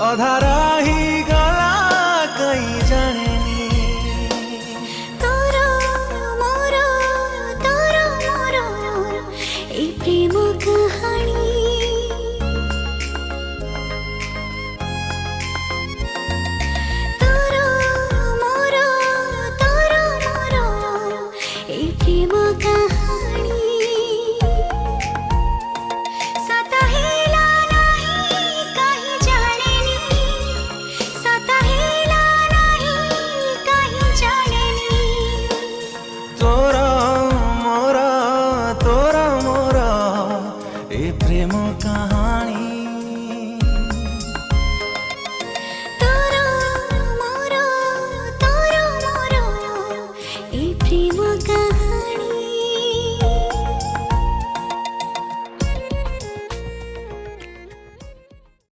अधारा ही गला कहीं जानेनी तोरो मोरो ए प्रेम कहानी तोरो मोरो ए प्रेम कहानी सताहेला नहीं कहीं जानेनी सताहेला नहीं कहीं जानेनी तोरा मोरा ए प्रेम कहानी तोरो मोरो ए प्रेम कहानी।